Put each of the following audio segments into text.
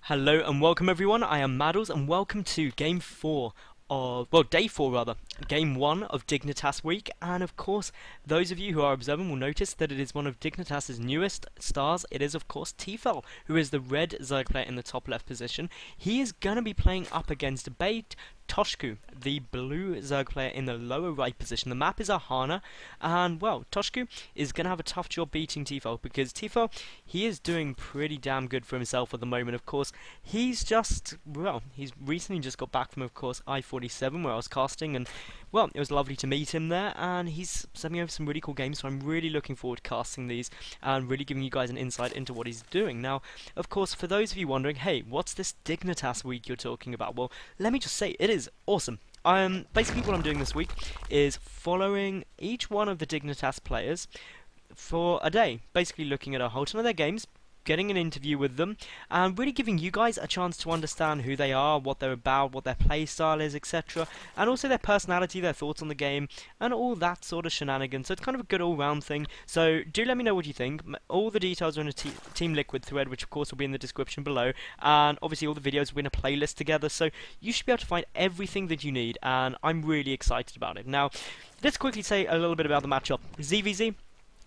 Hello and welcome everyone, I am Madals and welcome to Game 4 of, well, Day 4 rather, Game 1 of Dignitas Week. And of course, those of you who are observing will notice that it is one of Dignitas' newest stars. It is of course Tefel, who is the red ZvZ player in the top left position. He is going to be playing up against BateToshko, the blue ZvZ player in the lower right position. The map is Ahana, and well, Toshko is going to have a tough job beating Tefel, because Tefel, he is doing pretty damn good for himself at the moment. Of course, he's recently just got back from, of course, I-47, where I was casting, and well, it was lovely to meet him there, and he's sent me over some really cool games, so I'm really looking forward to casting these and really giving you guys an insight into what he's doing. Now, of course, for those of you wondering, hey, what's this Dignitas week you're talking about? Well, let me just say, it is awesome. Basically what I'm doing this week is following each one of the Dignitas players for a day, basically looking at a whole ton of their games, getting an interview with them, and really giving you guys a chance to understand who they are, what they're about, what their play style is, etc. And also their personality, their thoughts on the game, and all that sort of shenanigans. So it's kind of a good all-round thing. So do let me know what you think. All the details are in a Team Liquid thread, which of course will be in the description below. And obviously all the videos will be in a playlist together, so you should be able to find everything that you need, and I'm really excited about it. Now, let's quickly say a little bit about the matchup. ZvZ,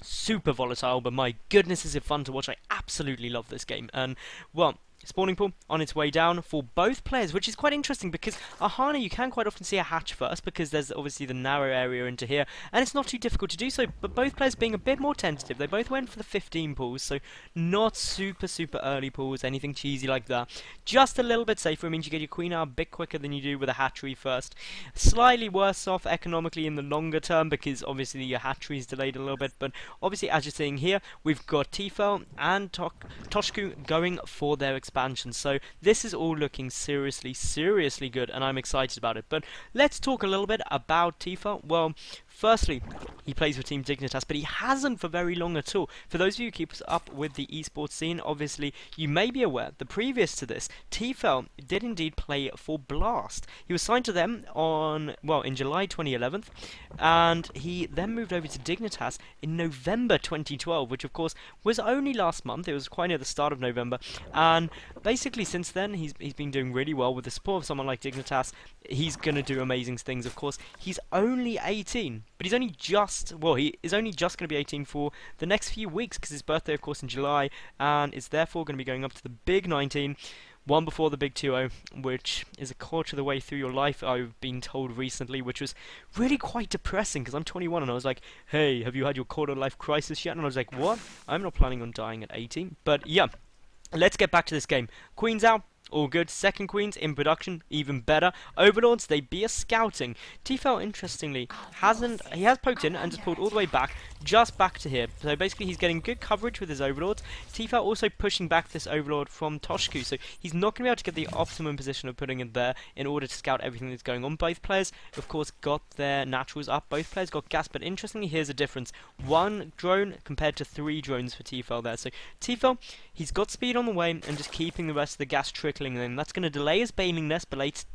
super volatile, but my goodness is it fun to watch. I absolutely love this game. And well, spawning pool on its way down for both players, which is quite interesting because Ahana, you can quite often see a hatch first because there's obviously the narrow area into here, and it's not too difficult to do so, but both players being a bit more tentative. They both went for the 15 pools, so not super early pools, anything cheesy like that. Just a little bit safer. It means you get your queen out a bit quicker than you do with a hatchery first. Slightly worse off economically in the longer term because obviously your hatchery is delayed a little bit, but obviously as you're seeing here, we've got Tefel and Toshko going for their expansion. So this is all looking seriously good, and I'm excited about it. But let's talk a little bit about Tefel. Well, firstly, he plays for Team Dignitas, but he hasn't for very long at all. For those of you who keep up with the esports scene, obviously, you may be aware that previous to this, Tefel did indeed play for Blast. He was signed to them in July 2011, and he then moved over to Dignitas in November 2012, which of course was only last month. It was quite near the start of November, and basically since then, he's been doing really well with the support of someone like Dignitas. He's going to do amazing things, of course. He's only 18. But he is only just going to be 18 for the next few weeks because his birthday, of course, in July, and is therefore going to be going up to the big 19, one before the big 20, which is a quarter of the way through your life, I've been told recently, which was really quite depressing because I'm 21 and I was like, hey, have you had your quarter life crisis yet? And I was like, what? I'm not planning on dying at 18. But yeah, let's get back to this game. Queen's out. All good. Second queens in production, even better. Overlords, they be a scouting. Tefel, interestingly, he has poked in and just pulled all the way back, just back to here. So basically he's getting good coverage with his overlords. Tefel also pushing back this overlord from Toshko, so he's not going to be able to get the optimum position of putting it there in order to scout everything that's going on. Both players, of course, got their naturals up. Both players got gas, but interestingly, here's a difference. 1 drone compared to 3 drones for Tefel there. So Tefel, he's got speed on the way and just keeping the rest of the gas trickling in. That's going to delay his baneling nest,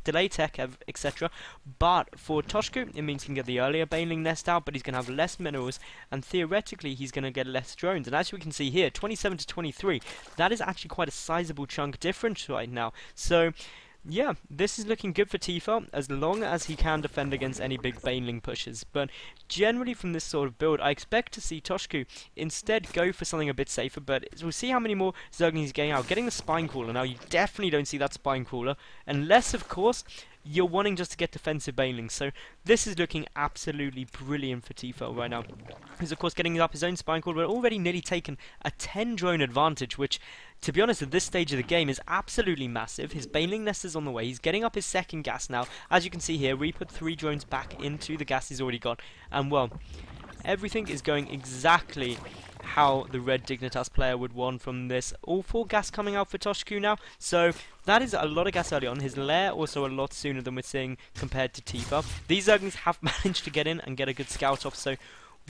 delay tech, etc. But for Toshko, it means he can get the earlier baneling nest out, but he's going to have less minerals, and theoretically he's going to get less drones. And as we can see here, 27 to 23, that is actually quite a sizable chunk difference right now. So yeah, this is looking good for Tefel as long as he can defend against any big baneling pushes. But generally from this sort of build, I expect to see Toshko instead go for something a bit safer, but we'll see how many more Zerglings he's getting out. Getting the Spine Crawler, now you definitely don't see that Spine Crawler, unless of course you're wanting just to get defensive banelings. So this is looking absolutely brilliant for Tefel right now. He's of course getting up his own Spine Crawler, but already nearly taken a 10 drone advantage, which to be honest at this stage of the game is absolutely massive. His baneling nest is on the way. He's getting up his second gas now. As you can see here, we put 3 drones back into the gas he's already got, and well, everything is going exactly how the red Dignitas player would want from this. All 4 gas coming out for Toshko now, so that is a lot of gas early on. His lair also a lot sooner than we're seeing compared to Tefel. These Zerglings have managed to get in and get a good scout off, so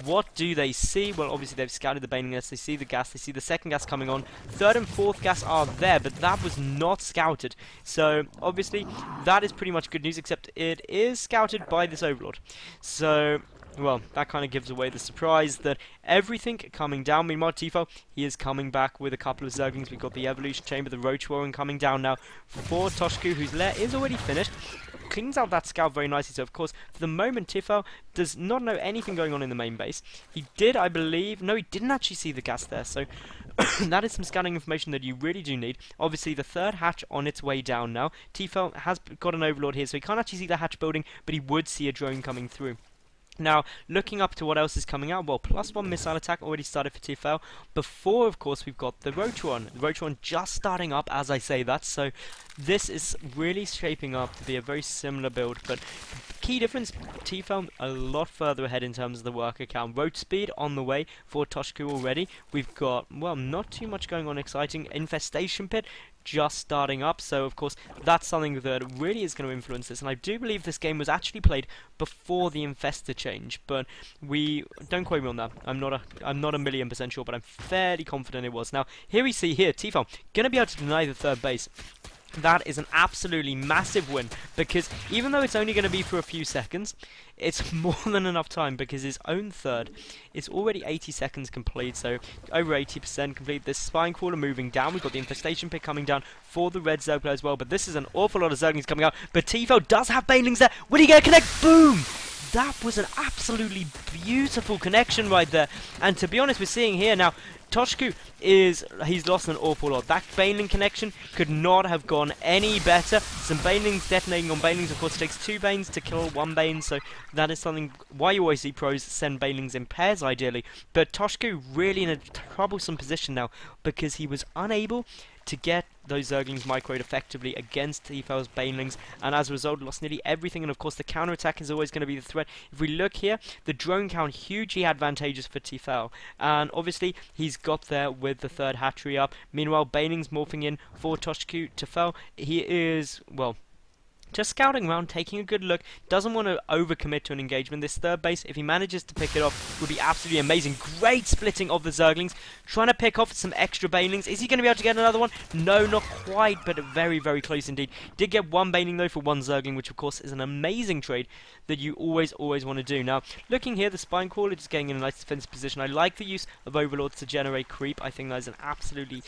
what do they see? Well, obviously they've scouted the baneling nest, they see the gas, they see the second gas coming on, third and fourth gas are there, but that was not scouted. So obviously that is pretty much good news, except it is scouted by this overlord. So well, that kind of gives away the surprise that everything coming down. Meanwhile, Tefel, he is coming back with a couple of Zerglings. We've got the Evolution Chamber, the Roach Warren coming down now for Toshko, whose lair is already finished. Cleans out that scout very nicely. So, of course, for the moment, Tefel does not know anything going on in the main base. He did, I believe... No, he didn't actually see the gas there, so... that is some scouting information that you really do need. Obviously, the third hatch on its way down now. Tefel has got an Overlord here, so he can't actually see the hatch building, but he would see a drone coming through. Now, looking up to what else is coming out, well, +1 missile attack already started for Tefel. Before, of course, we've got the Roach one. The Roach one just starting up as I say that, so this is really shaping up to be a very similar build. But key difference, Tefel a lot further ahead in terms of the worker count. Roach speed on the way for Toshko already. We've got, well, not too much going on exciting. Infestation Pit just starting up, so of course that's something that really is going to influence this, and I do believe this game was actually played before the Infestor change, but we don't quote me on that. I'm not 1,000,000% sure, but I'm fairly confident it was. Now here we see here Tefel going to be able to deny the third base. That is an absolutely massive win, because even though it's only going to be for a few seconds, it's more than enough time, because his own third is already 80 seconds complete, so over 80% complete. This Spine Crawler moving down. We've got the Infestation Pit coming down for the red Zergler as well, but this is an awful lot of Zerglings coming out. But Tefel does have Banelings there. Will he get a connect? Boom! That was an absolutely beautiful connection right there, and to be honest, we're seeing here now, Toshko he's lost an awful lot. That Baneling connection could not have gone any better. Some Banelings detonating on Banelings. Of course, it takes 2 Banes to kill 1 Bane, so that is something why you always see pros send Banelings in pairs ideally. But Toshko really in a troublesome position now, because he was unable to get those Zerglings microed effectively against Tefel's Banelings, and as a result lost nearly everything, and of course the counter-attack is always going to be the threat. If we look here, the drone count hugely advantageous for Tefel, and obviously he's got there with the third hatchery up. Meanwhile, Banelings morphing in for Toshko. Tefel, he is, well, just scouting around, taking a good look, doesn't want to overcommit to an engagement. This third base, if he manages to pick it off, would be absolutely amazing. Great splitting of the Zerglings, trying to pick off some extra Banelings. Is he going to be able to get another one? No, not quite, but very, very close indeed. Did get 1 Baneling though for 1 Zergling, which of course is an amazing trade that you always want to do. Now, looking here, the Spine Crawler just getting in a nice defensive position. I like the use of Overlords to generate creep. I think that is an absolutely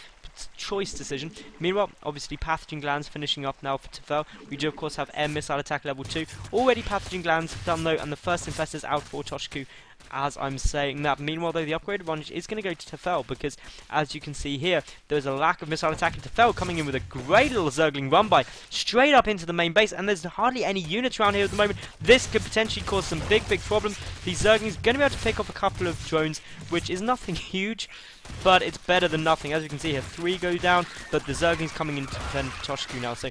choice decision. Meanwhile, obviously Pathogen Glands finishing up now for Tefel. We do of course have Air Missile Attack level 2. Already Pathogen Glands done though, and the first Infestors out for Toshko as I'm saying that. Meanwhile though, the upgrade advantage is going to go to Tefel, because as you can see here, there's a lack of missile attack, and Tefel coming in with a great little Zergling run by straight up into the main base, and there's hardly any units around here at the moment. This could potentially cause some big problems. These Zerglings going to be able to pick off a couple of drones, which is nothing huge, but it's better than nothing. As you can see here, 3 go down, but the Zerglings coming in to defend Toshko now. So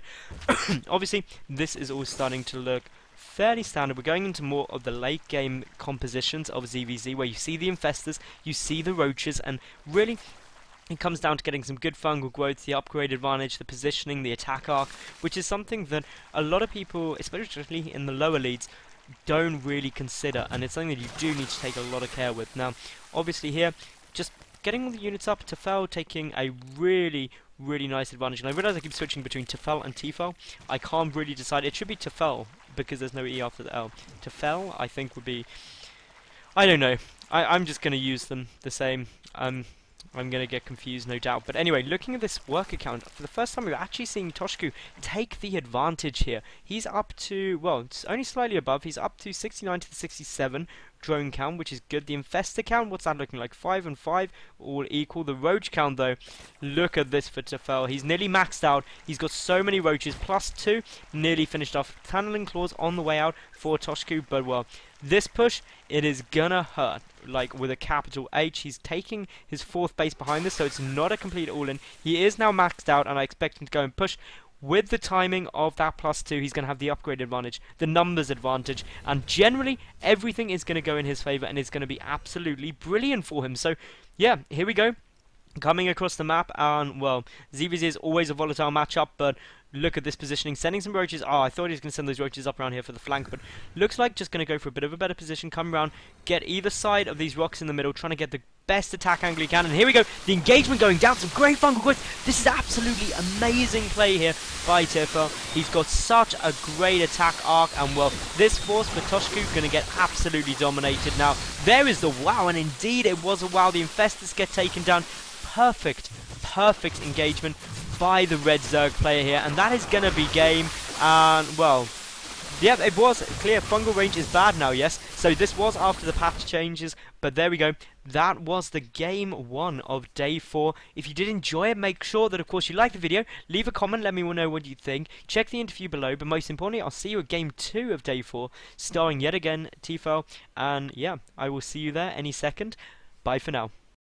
obviously this is all starting to look fairly standard. We're going into more of the late game compositions of ZvZ, where you see the Infestors, you see the Roaches, and really it comes down to getting some good fungal growth, the upgrade advantage, the positioning, the attack arc, which is something that a lot of people, especially in the lower leads, don't really consider, and it's something that you do need to take a lot of care with. Now, obviously here, just getting all the units up, Tefel taking a really nice advantage, and I realise I keep switching between Tefel and Tefel. I can't really decide. It should be Tefel, because there's no E after the L. Tefel, I think, would be... I don't know. I'm just going to use them the same. I'm going to get confused, no doubt. But anyway, looking at this work account, for the first time we're actually seeing Toshko take the advantage here. He's up to, well, it's only slightly above. He's up to 69 to the 67 drone count, which is good. The Infestor count, what's that looking like? 5 and 5, all equal. The Roach count, though, look at this for Tefel. He's nearly maxed out. He's got so many Roaches, +2, nearly finished off. Tunneling Claws on the way out for Toshko, but well, this push, it is gonna hurt, like with a capital H. He's taking his 4th base behind this, so it's not a complete all-in. He is now maxed out, and I expect him to go and push. With the timing of that +2, he's going to have the upgrade advantage, the numbers advantage, and generally everything is going to go in his favour, and it's going to be absolutely brilliant for him. So yeah, here we go. Coming across the map, and well, ZvZ is always a volatile matchup, but look at this positioning, sending some Roaches. Oh, I thought he was going to send those Roaches up around here for the flank, but looks like just going to go for a bit of a better position, come around, get either side of these rocks in the middle, trying to get the best attack angle he can. And here we go, the engagement going down, some great fungal growth. This is absolutely amazing play here by Tefel. He's got such a great attack arc, and well, this force BateToshko is going to get absolutely dominated now. There is the wow, and indeed it was a wow. The Infestors get taken down. Perfect engagement by the red Zerg player here, and that is going to be game. And well, yeah, it was clear. Fungal range is bad now, yes. So this was after the patch changes, but there we go. That was the game 1 of day 4. If you did enjoy it, make sure that, of course, you like the video. Leave a comment, let me know what you think. Check the interview below, but most importantly, I'll see you at game 2 of day 4, starring yet again Tefel. And yeah, I will see you there any second. Bye for now.